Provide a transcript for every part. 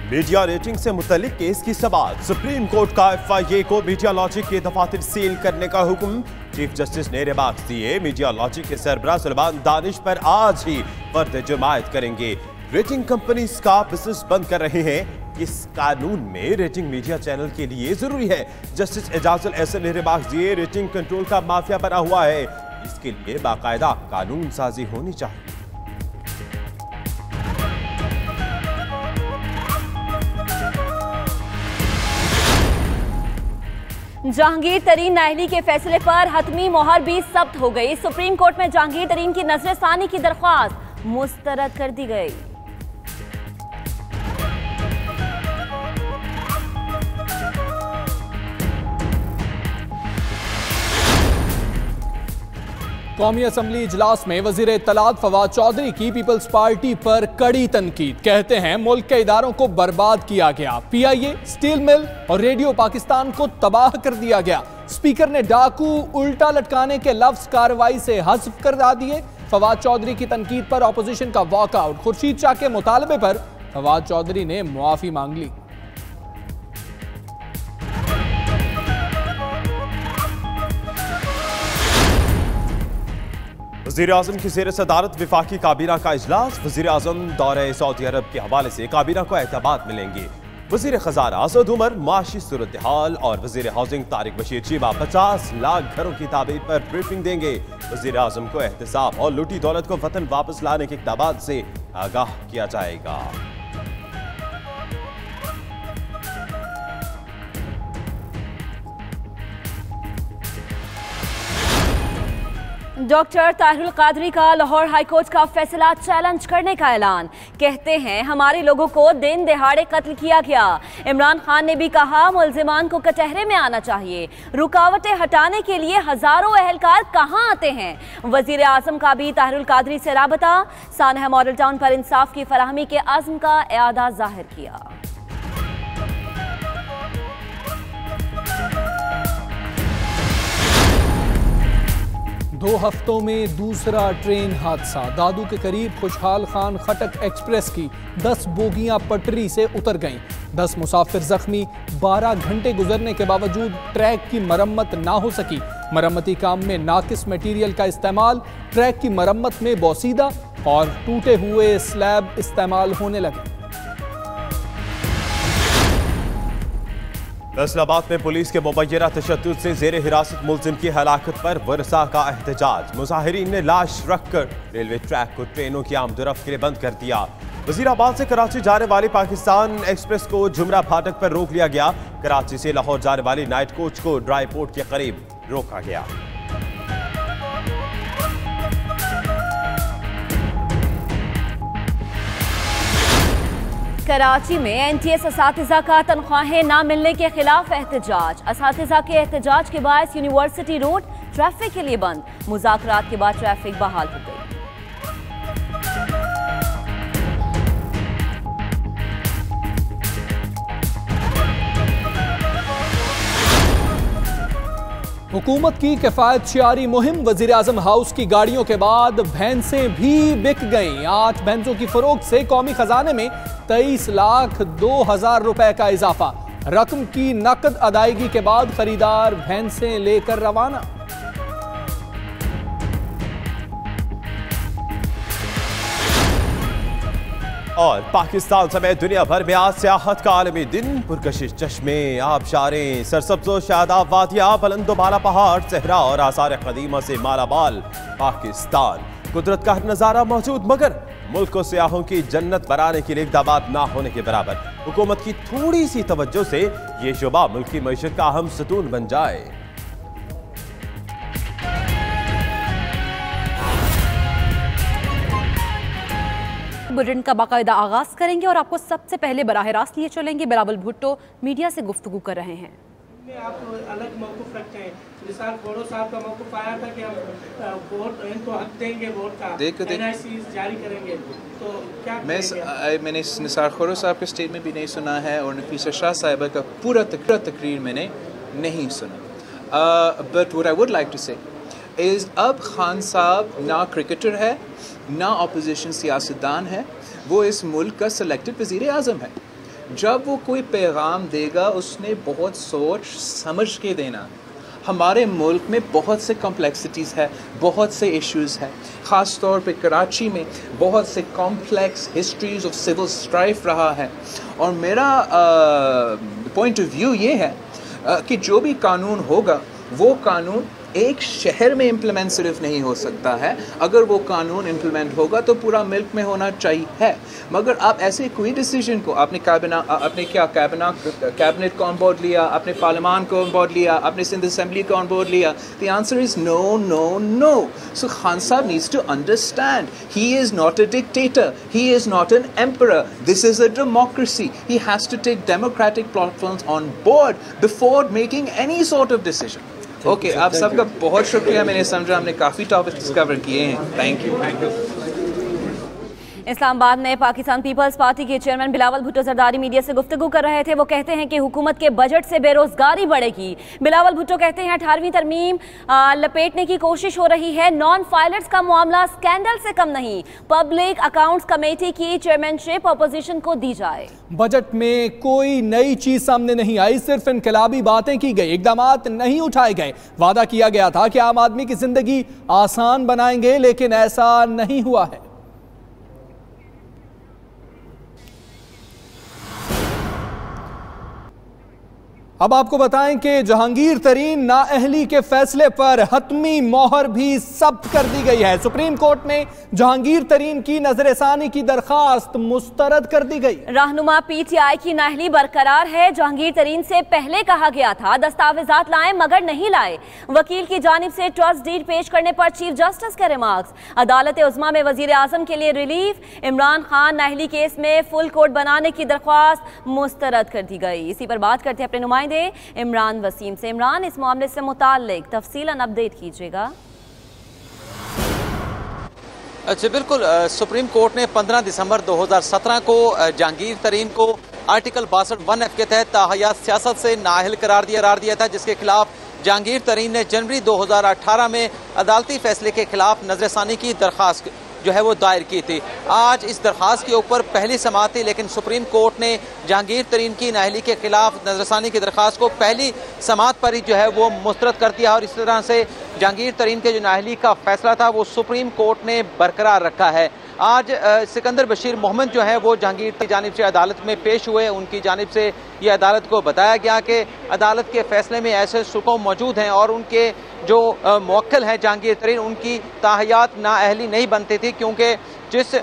Media rating से मुतल्लिक case की समाअत। Supreme court का FIA को मीडिया लॉजिक के दफातर सील करने का हुक्म। चीफ जस्टिस ने रिमार्क्स दिए। मीडिया लॉजिक के सरबराह सुलेमान दानिश पर आज ही फर्द जमायत करेंगे। रेटिंग कंपनीज का बिजनेस बंद कर रहे हैं। इस कानून में रेटिंग मीडिया चैनल के लिए जरूरी है। जस्टिस एजाजुल एहसन ने रिमार्क्स दिए। रेटिंग कंट्रोल का माफिया बना हुआ है, इसके लिए बाकायदा कानून साजी होनी चाहिए। जहांगीर तरीन नाअहली के फैसले पर हतमी मोहर भी सख्त हो गई। सुप्रीम कोर्ट में जहांगीर तरीन की नजरसानी की दरख्वास्त मुस्तरद कर दी गई। कौमी असम्बली इजलास में वजीर इत्तलात फवाद चौधरी की पीपल्स पार्टी पर कड़ी तनकीद। कहते हैं मुल्क के इदारों को बर्बाद किया गया, PIA, स्टील मिल और रेडियो पाकिस्तान को तबाह कर दिया गया। स्पीकर ने डाकू उल्टा लटकाने के लफ्ज कार्रवाई से हज़फ कर दिए। फवाद चौधरी की तनकीद पर अपोजिशन का वॉकआउट। खुर्शीद शाह के मुतालबे पर फवाद चौधरी ने मुआफी मांग ली। वज़ीर आज़म की ज़ेर सदारत विफाकी काबीना का इजलास। वज़ीर आज़म दौरे सऊदी अरब के हवाले से काबीना को एहतमाद मिलेंगे। वज़ीर खजाना असद उमर माशी सूरत हाल और वज़ीर हाउसिंग तारिक बशीर चीमा 50 लाख घरों की तामीर पर ब्रीफिंग देंगे। वज़ीर आज़म को एहतसाब और लूटी दौलत को वतन वापस लाने के इक़दामात से आगाह किया जाएगा। डॉक्टर ताहिरुल कादरी का लाहौर हाईकोर्ट का फैसला चैलेंज करने का ऐलान। कहते हैं हमारे लोगों को दिन दहाड़े कत्ल किया गया। इमरान खान ने भी कहा मुल्जिमान को कचहरे में आना चाहिए। रुकावटें हटाने के लिए हजारों एहलकार कहां आते हैं। वजीर आजम का भी ताहिरुल कादरी से राबता। सानहा मॉडल टाउन पर इंसाफ की फराहमी के अज़्म का इरादा जाहिर किया। 2 हफ्तों में दूसरा ट्रेन हादसा। दादू के करीब खुशहाल खान खटक एक्सप्रेस की 10 बोगियां पटरी से उतर गईं। 10 मुसाफिर जख्मी। 12 घंटे गुजरने के बावजूद ट्रैक की मरम्मत ना हो सकी। मरम्मती काम में नाकिस मटीरियल का इस्तेमाल। ट्रैक की मरम्मत में बोसीदा और टूटे हुए स्लैब इस्तेमाल होने लगे। फैसलाबाद में पुलिस के मुबैना तशद्दुद से जेर हिरासत मुल्जिम की हलाकत पर वरसा का एहतजाज। मुजाहिरीन ने लाश रखकर रेलवे ट्रैक को ट्रेनों की आमदोरफ्त के लिए बंद कर दिया। वजीराबाद से कराची जाने वाली पाकिस्तान एक्सप्रेस को जुमरा फाटक पर रोक लिया गया। कराची से लाहौर जाने वाली नाइट कोच को ड्राई पोर्ट के करीब रोका गया। कराची में NTS असातिज़ा का तनख्वाहें ना मिलने के खिलाफ एहतजाज। असातिज़ा के एहतजाज के बायस यूनिवर्सिटी रोड ट्रैफिक के लिए बंद। मुज़ाकरात के बाद ट्रैफिक बहाल हो गई। हुकूमत की किफायत शियारी मुहिम। वजीर आजम हाउस की गाड़ियों के बाद भैंसें भी बिक गईं। 8 भैंसों की फरोख्त से कौमी खजाने में 23,02,000 रुपए का इजाफा। रकम की नकद अदायगी के बाद खरीदार भैंसें लेकर रवाना। और पाकिस्तान समेत दुनिया भर में आज सियाहत का आलमी दिन। पुरकशिश चश्मे, आबशारें, सरसब्ज़ो शादाब वादियाँ, बुलंदो बाला पहाड़, सहरा और आसार कदीमा से मालामाल पाकिस्तान। कुदरत का हर नज़ारा मौजूद, मगर मुल्क को सियाहों की जन्नत बनाने के लिए इक़दामात ना होने के बराबर। हुकूमत की थोड़ी सी तवज्जो से ये शोबा मुल्क की मईशत का अहम सतून बन जाए। बुलेटिन का बाकायदा आगाज करेंगे और आपको सबसे पहले बराह रास्त लिए चलेंगे। बिलावल भुट्टो मीडिया से गुफ्तगू कर रहे हैं। आप अलग मौक़िफ़ रखते हैं। मिसाल खोड़ो साहब का मौक़िफ़ आया था कि हम वोट इनको हक देंगे, वोट का NIC जारी करेंगे, तो क्या मैंने निसार खोड़ो साहब के स्टेटमेंट भी नहीं सुना है और नफीसा शाह साहिबा का पूरा तकरीर मैंने नहीं सुना। But what I would like to say is अब खान साहब ना क्रिकेटर है ना अपोजिशन सियासतदान है, वो इस मुल्क का सिलेक्टेड वज़ीर आज़म है। जब वो कोई पैगाम देगा उसने बहुत सोच समझ के देना। हमारे मुल्क में बहुत से कॉम्प्लेक्सिटीज़ है, बहुत से इश्यूज़ है, ख़ास तौर पे कराची में बहुत से complex histories of civil strife रहा है। और मेरा पॉइंट ऑफ व्यू ये है कि जो भी कानून होगा वो कानून एक शहर में इम्प्लीमेंट सिर्फ नहीं हो सकता है, अगर वो कानून इम्प्लीमेंट होगा तो पूरा मुल्क में होना चाहिए। मगर आप ऐसे कोई डिसीजन को आपने कैबिनेट को ऑन बोर्ड लिया, आपने पार्लियामान को ऑन बोर्ड लिया, आपने सिंध असेंबली को ऑन बोर्ड लिया, the answer is no no no. So Khan sahab needs to understand he is not a dictator, he is not an emperor, this is a democracy. He has to take democratic platforms on board before making any sort of decision. Okay, आप सबका बहुत शुक्रिया। मैंने समझा हमने काफ़ी topics cover किए हैं। Thank you. इस्लामाबाद में पाकिस्तान पीपल्स पार्टी के चेयरमैन बिलावल भुट्टो जरदारी मीडिया से गुफ्तगू कर रहे थे। वो कहते हैं कि हुकूमत के बजट से बेरोजगारी बढ़ेगी। बिलावल भुट्टो कहते हैं 18वीं तरमीम लपेटने की कोशिश हो रही है। नॉन फाइलर्स का मामला स्कैंडल से कम नहीं। पब्लिक अकाउंट्स कमेटी की चेयरमैनशिप अपोजिशन को दी जाए। बजट में कोई नई चीज सामने नहीं आई, सिर्फ इनकलाबी बातें की गई, इकदामात नहीं उठाए गए। वादा किया गया था कि आम आदमी की जिंदगी आसान बनाएंगे, लेकिन ऐसा नहीं हुआ है। अब आपको बताएं कि जहांगीर तरीन नाअहली के फैसले पर हतमी मोहर भी जब्त कर दी गई है। सुप्रीम कोर्ट में जहांगीर तरीन की नजरसानी की दरखास्त मुस्तरद कर दी गई। रहनुमा पीटीआई की नाअहली बरकरार है। जहांगीर तरीन से पहले कहा गया था दस्तावेजात लाएं, मगर नहीं लाए। वकील की जानिब से ट्रस्ट डीड पेश करने पर चीफ जस्टिस के रिमार्क्स। अदालत उज़्मा में वजीर आजम के लिए रिलीफ। इमरान खान नाअहली केस में फुल कोर्ट बनाने की दरख्वास्त मुस्तरद कर दी गई। इसी पर बात करते हैं अपने नुमाइंदे इमरान वसीम से। इमरान, इस मामले से मुताल्लिक तफसीलन अपडेट कीजिएगा। अच्छा, बिल्कुल। सुप्रीम कोर्ट ने 15 दिसंबर 2017 को जहांगीर तरीन को आर्टिकल 62(1)(f) के तहत ताहयात सियासत से नाअहल करार दिया था, जिसके खिलाफ जहांगीर तरीन ने जनवरी 2018 में अदालती फैसले के खिलाफ नजरसानी की दरखास्त जो है वो दायर की थी। आज इस दरखास्त के ऊपर पहली समाअत थी, लेकिन सुप्रीम कोर्ट ने जहांगीर तरीन की नाअहली के खिलाफ नजरसानी की दरखास्त को पहली समाअत पर ही जो है वो मुस्तरद कर दिया। और इस तरह से जहांगीर तरीन के जो नाअहली का फैसला था वो सुप्रीम कोर्ट ने बरकरार रखा है। आज सिकंदर बशीर मोहम्मद जो है वो जहांगीर की जानिब से अदालत में पेश हुए। उनकी जानिब से ये अदालत को बताया गया कि अदालत के फैसले में ऐसे सुकों मौजूद हैं और उनके जो मुवक्किल हैं जहांगीर तरीन, उनकी ताहयात नाअहली नहीं बनती थी, क्योंकि जिस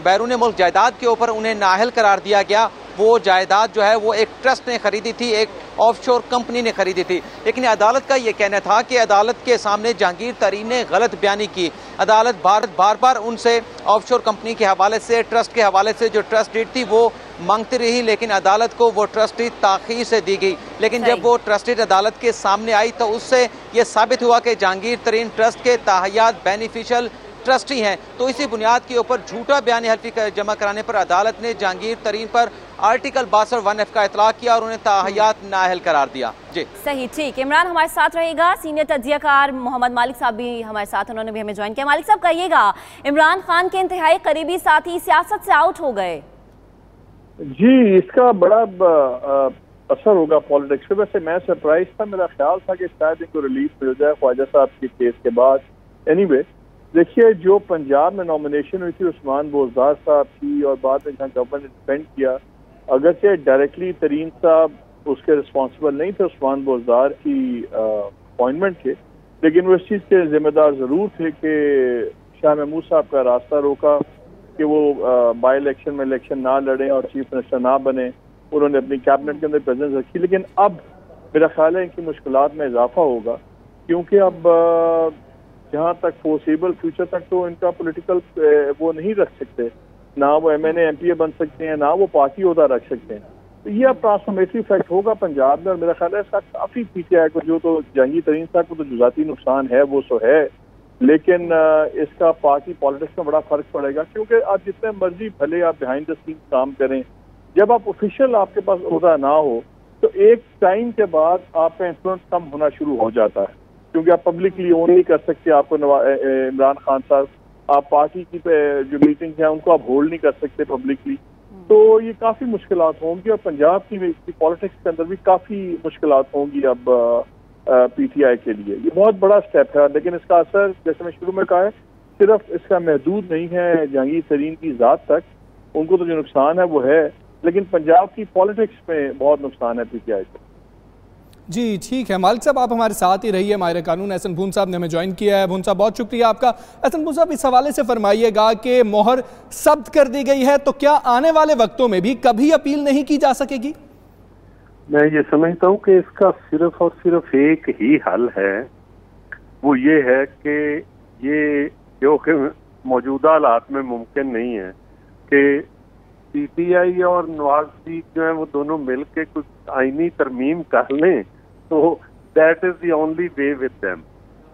बैरून मुल्क जायदाद के ऊपर उन्हें नाअहल करार दिया गया वो जायदाद जो है वो एक ट्रस्ट ने खरीदी थी, एक ऑफशोर कंपनी ने खरीदी थी। लेकिन अदालत का ये कहना था कि अदालत के सामने जहांगीर तरीन ने गलत बयानी की। अदालत बार बार उनसे ऑफशोर कंपनी के हवाले से, ट्रस्ट के हवाले से जो ट्रस्ट डीड थी वो मांगती रही, लेकिन अदालत को वो ट्रस्ट डीड ताख़ीर से दी गई। लेकिन जब वो ट्रस्ट डीड अदालत के सामने आई तो उससे ये साबित हुआ कि जहांगीर तरीन ट्रस्ट के ताहयात बेनिफिशियल ट्रस्टी हैं। तो इसी बुनियाद के ऊपर झूठा बयान हल्फी जमा कराने पर अदालत ने जहांगीर तरीन पर आर्टिकल 62(1)(f) का इतलाक किया और उन्हें ताहयात नाअहल करार दिया। जी सही, ठीक। इमरान हमारे साथ रहेगा। सीनियर तज्जियाकार मोहम्मद मालिक साहब भी हमारे साथ, उन्होंने भी हमें ज्वाइन किया। मालिक साहब, कहिएगा, इमरान खान के इंतहाई करीबी साथी सियासत से आउट हो गए। जी, इसका बड़ा असर होगा पॉलिटिक्स पे। वैसे मैं सरप्राइज था, मेरा ख्याल था कि शायद इनको रिलीफ मिल जाए ख्वाजा साहब के केस के बाद। एनीवे, देखिए, जो पंजाब में नॉमिनेशन हुई थी उस्मान बोजदार साहब की और बाद में जहाँ गवर्नमेंट ने डिपेंड किया, अगर से डायरेक्टली तरीन साहब उसके रिस्पॉन्सिबल नहीं थे उस्मान बोजदार की अपॉइंटमेंट के, लेकिन वो इस चीज़ के जिम्मेदार ज़रूर थे कि शाह महमूद साहब का रास्ता रोका कि वो बाई इलेक्शन में इलेक्शन ना लड़ें और चीफ मिनिस्टर ना बने। उन्होंने अपनी कैबिनेट के अंदर प्रेजेंस रखी, लेकिन अब मेरा ख्याल है इनकी मुश्किलात में इजाफा होगा, क्योंकि अब जहाँ तक पॉसिबल फ्यूचर तक तो इनका पॉलिटिकल वो नहीं रख सकते, ना वो MNA MPA बन सकते हैं, ना वो पार्टी ओहदा रख सकते हैं। तो ये अब ट्रांसफॉर्मेटरी इफेक्ट होगा पंजाब में, और मेरा ख्याल है इसका काफ़ी PTI को, जो तो जहांगीर तरीन साहब को तो जुज़ाती नुकसान है वो सो है, लेकिन इसका पार्टी पॉलिटिक्स में बड़ा फर्क पड़ेगा। क्योंकि आप जितने मर्जी भले आप बिहाइंड द सीन काम करें, जब आप ऑफिशियल आपके पास ओहदा ना हो तो एक टाइम के बाद आपका इन्फ्लुएंस कम होना शुरू हो जाता है, क्योंकि आप पब्लिकली ओन नहीं कर सकते। आपको इमरान खान साहब, आप पार्टी की जो मीटिंग है उनको आप होल्ड नहीं कर सकते पब्लिकली। तो ये काफी मुश्किलात होंगी और पंजाब की पॉलिटिक्स के अंदर भी काफी मुश्किलात होंगी अब पीटीआई के लिए। ये बहुत बड़ा स्टेप है, लेकिन इसका असर जैसे मैं शुरू में कहा है सिर्फ इसका महदूद नहीं है जहांगीर तरीन की जात तक, उनको तो जो नुकसान है वो है, लेकिन पंजाब की पॉलिटिक्स में बहुत नुकसान है पीटीआई को। जी ठीक है मालिक साहब, आप हमारे साथ ही रहिए। माहिर कानून एहसन भून साहब ने हमें ज्वाइन किया है। भून साहब बहुत शुक्रिया आपका। एहसन भून साहब, इस हवाले से फरमाइएगा कि मोहर जब्त कर दी गई है तो क्या आने वाले वक्तों में भी कभी अपील नहीं की जा सकेगी? मैं ये समझता हूँ कि इसका सिर्फ और सिर्फ एक ही हल है, वो ये है कि ये जो कि मौजूदा हालात में मुमकिन नहीं है कि पीटीआई और नवाज शरीफ जो है वो दोनों मिल के कुछ आईनी तरमीम कर लें, तो that is the only way with them.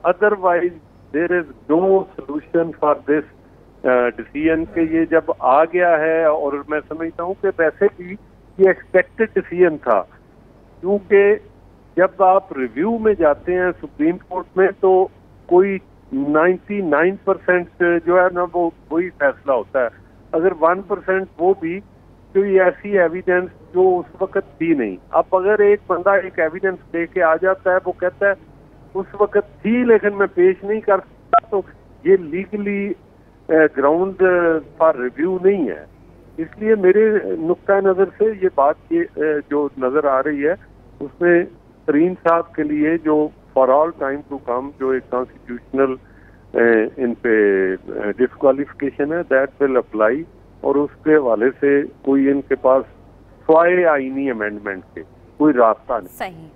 Otherwise there is no solution for this decision के ये जब आ गया है, और मैं समझता हूँ कि वैसे भी ये एक्सपेक्टेड डिसीजन था, क्योंकि जब आप रिव्यू में जाते हैं सुप्रीम कोर्ट में तो कोई 99% जो है ना वो वही फैसला होता है। अगर 1% वो भी कोई ऐसी एविडेंस जो उस वक्त थी नहीं। अब अगर एक बंदा एक एविडेंस लेके आ जाता है, वो कहता है उस वक्त थी लेकिन मैं पेश नहीं कर सकता, तो ये लीगली ग्राउंड फॉर रिव्यू नहीं है। इसलिए मेरे नुक्ता नज़र से ये बात ये जो नज़र आ रही है उसमें तरीन साहब के लिए जो for all time to come जो एक कॉन्स्टिट्यूशनल इन पे डिस्क्वालिफिकेशन है दैट विल अप्लाई, और उसके हवाले से कोई इनके पास स्वाय आईनी अमेंडमेंट के कोई रास्ता नहीं। सही।